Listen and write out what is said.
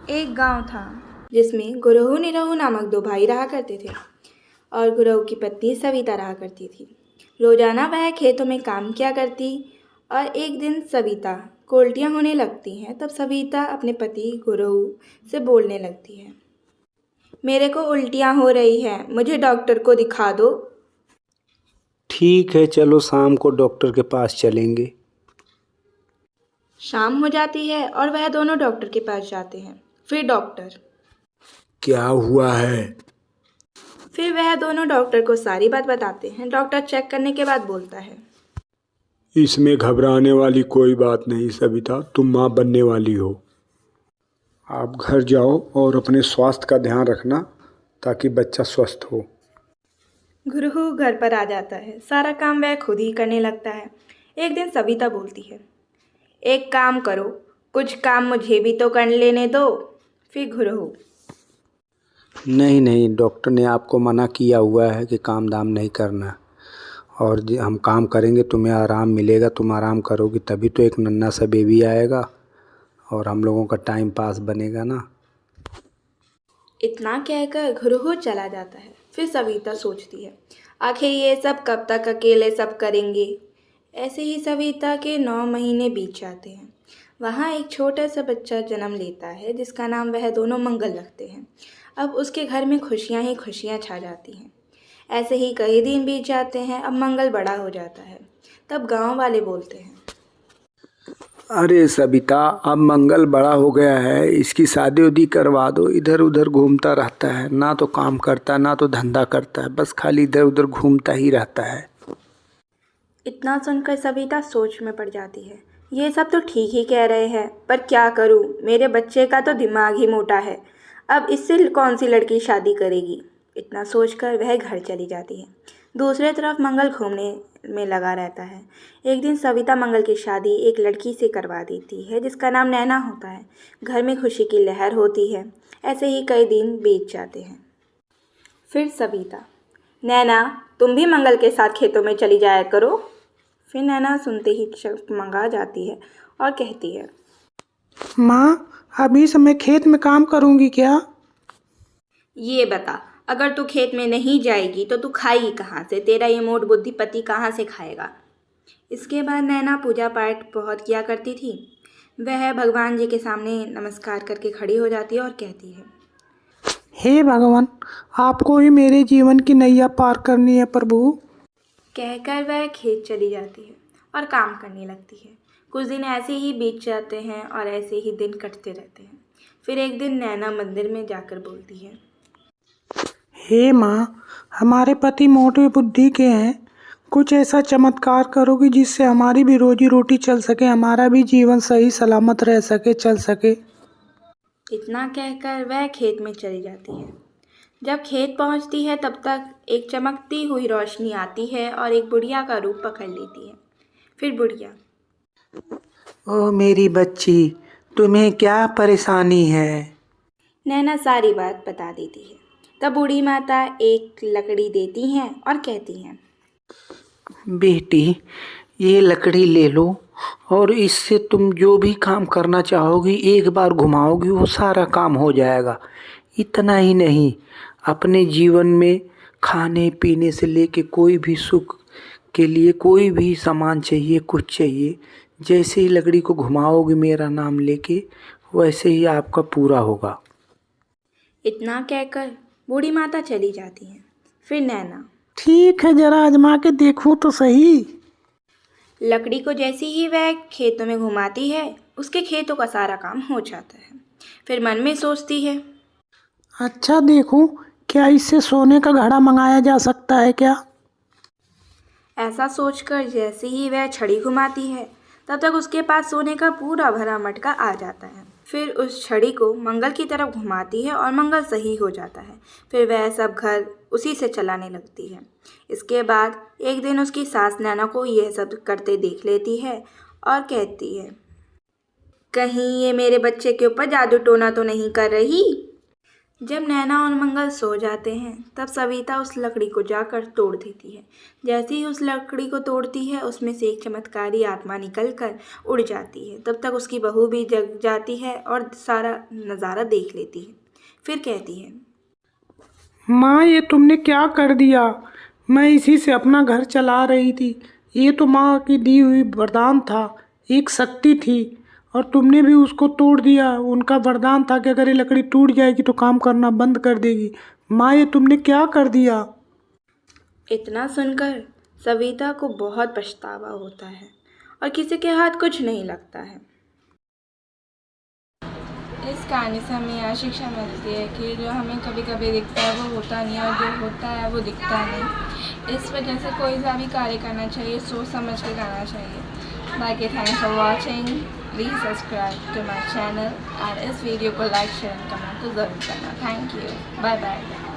एक गांव था जिसमें गुरहु निरहु नामक दो भाई रहा करते थे और गुरहु की पत्नी सविता रहा करती थी। रोजाना वह खेतों में काम किया करती और एक दिन सविता को उल्टियाँ होने लगती हैं। तब सविता अपने पति गुरहु से बोलने लगती है, मेरे को उल्टियाँ हो रही हैं, मुझे डॉक्टर को दिखा दो। ठीक है, चलो शाम को डॉक्टर के पास चलेंगे। शाम हो जाती है और वह दोनों डॉक्टर के पास जाते हैं। फिर क्या हुआ है? वह दोनों डॉक्टर को सारी बात बताते हैं। डॉक्टर चेक करने के बाद बोलता है, इसमें घबराने वाली कोई बात नहीं सविता, तुम माँ बनने वाली हो। आप घर जाओ और अपने स्वास्थ्य का ध्यान रखना ताकि बच्चा स्वस्थ हो। गुरहु घर पर आ जाता है। सारा काम वह खुद ही करने लगता है। एक दिन सविता बोलती है, एक काम करो, कुछ काम मुझे भी तो कर लेने दो। फिर गुरहु, नहीं नहीं, डॉक्टर ने आपको मना किया हुआ है कि काम धाम नहीं करना। और हम काम करेंगे, तुम्हें आराम मिलेगा, तुम आराम करोगी तभी तो एक नन्हा सा बेबी आएगा और हम लोगों का टाइम पास बनेगा ना। इतना कहकर गुरहु चला जाता है। फिर सविता सोचती है, आखिर ये सब कब तक अकेले सब करेंगे। ऐसे ही सविता के 9 महीने बीत जाते हैं। वहाँ एक छोटा सा बच्चा जन्म लेता है जिसका नाम वह दोनों मंगल रखते हैं। अब उसके घर में खुशियाँ ही खुशियाँ छा जाती हैं। ऐसे ही कई दिन बीत जाते हैं। अब मंगल बड़ा हो जाता है। तब गांव वाले बोलते हैं, अरे सविता, अब मंगल बड़ा हो गया है, इसकी शादी उदी करवा दो। इधर उधर घूमता रहता है, ना तो काम करता है ना तो धंधा करता है, बस खाली इधर उधर घूमता ही रहता है। इतना सुनकर सविता सोच में पड़ जाती है। ये सब तो ठीक ही कह रहे हैं, पर क्या करूं, मेरे बच्चे का तो दिमाग ही मोटा है। अब इससे कौन सी लड़की शादी करेगी। इतना सोचकर वह घर चली जाती है। दूसरी तरफ मंगल घूमने में लगा रहता है। एक दिन सविता मंगल की शादी एक लड़की से करवा देती है जिसका नाम नैना होता है। घर में खुशी की लहर होती है। ऐसे ही कई दिन बीत जाते हैं। फिर सविता, नैना, तुम भी मंगल के साथ खेतों में चली जाया करो। फिर नैना सुनते ही चकमगा जाती है और कहती है, माँ, अभी से मैं खेत में काम करूँगी क्या? ये बता, अगर तू खेत में नहीं जाएगी तो तू खाएगी कहाँ से। तेरा ये मोट बुद्धि पति कहाँ से खाएगा। इसके बाद नैना पूजा पाठ बहुत किया करती थी। वह भगवान जी के सामने नमस्कार करके खड़ी हो जाती है और कहती है, हे भगवान, आपको ही मेरे जीवन की नैया पार करनी है प्रभु। कहकर वह खेत चली जाती है और काम करने लगती है। कुछ दिन ऐसे ही बीत जाते हैं और ऐसे ही दिन कटते रहते हैं। फिर एक दिन नैना मंदिर में जाकर बोलती है, हे माँ, हमारे पति मोटे बुद्धि के हैं। कुछ ऐसा चमत्कार करोगी जिससे हमारी भी रोजी रोटी चल सके, हमारा भी जीवन सही सलामत रह सके, चल सके। इतना कहकर वह खेत में चली जाती है। जब खेत पहुंचती है तब तक एक चमकती हुई रोशनी आती है और एक बुढ़िया का रूप पकड़ लेती है। फिर बुढ़िया, ओ मेरी बच्ची, तुम्हें क्या परेशानी है? नैना सारी बात बता देती है। तब बूढ़ी माता एक लकड़ी देती हैं और कहती हैं, बेटी, ये लकड़ी ले लो और इससे तुम जो भी काम करना चाहोगी एक बार घुमाओगी वो सारा काम हो जाएगा। इतना ही नहीं, अपने जीवन में खाने पीने से लेके कोई भी सुख के लिए कोई भी सामान चाहिए, कुछ चाहिए, जैसे ही लकड़ी को घुमाओगी मेरा नाम लेके वैसे ही आपका पूरा होगा। इतना कहकर बूढ़ी माता चली जाती हैं। फिर नैना ठीक है, जरा आजमा के देखूं तो सही। लकड़ी को जैसे ही वह खेतों में घुमाती है उसके खेतों का सारा काम हो जाता है। फिर मन में सोचती है, अच्छा देखूं, क्या इससे सोने का घड़ा मंगाया जा सकता है क्या? ऐसा सोचकर जैसे ही वह छड़ी घुमाती है तब तक उसके पास सोने का पूरा भरा मटका आ जाता है। फिर उस छड़ी को मंगल की तरफ घुमाती है और मंगल सही हो जाता है। फिर वह सब घर उसी से चलाने लगती है। इसके बाद एक दिन उसकी सास नैना को यह सब करते देख लेती है और कहती है, कहीं ये मेरे बच्चे के ऊपर जादू टोना तो नहीं कर रही। जब नैना और मंगल सो जाते हैं तब सविता उस लकड़ी को जाकर तोड़ देती है। जैसे ही उस लकड़ी को तोड़ती है उसमें से एक चमत्कारी आत्मा निकलकर उड़ जाती है। तब तक उसकी बहू भी जग जाती है और सारा नज़ारा देख लेती है। फिर कहती है, माँ ये तुमने क्या कर दिया? मैं इसी से अपना घर चला रही थी। ये तो माँ की दी हुई वरदान था, एक शक्ति थी, और तुमने भी उसको तोड़ दिया। उनका वरदान था कि अगर ये लकड़ी टूट जाएगी तो काम करना बंद कर देगी। माँ ये तुमने क्या कर दिया? इतना सुनकर सविता को बहुत पछतावा होता है और किसी के हाथ कुछ नहीं लगता है। इस कहानी से हमें यह शिक्षा मिलती है कि जो हमें कभी कभी दिखता है वो होता नहीं, और जो होता है वो दिखता नहीं। इस वजह से कोई सा भी कार्य करना चाहिए सोच समझ के करना चाहिए। बाकी thanks for watching. Please subscribe to my channel और इस वीडियो को लाइक शेयर कमेंट तो ज़रूर करना। Thank you. Bye bye.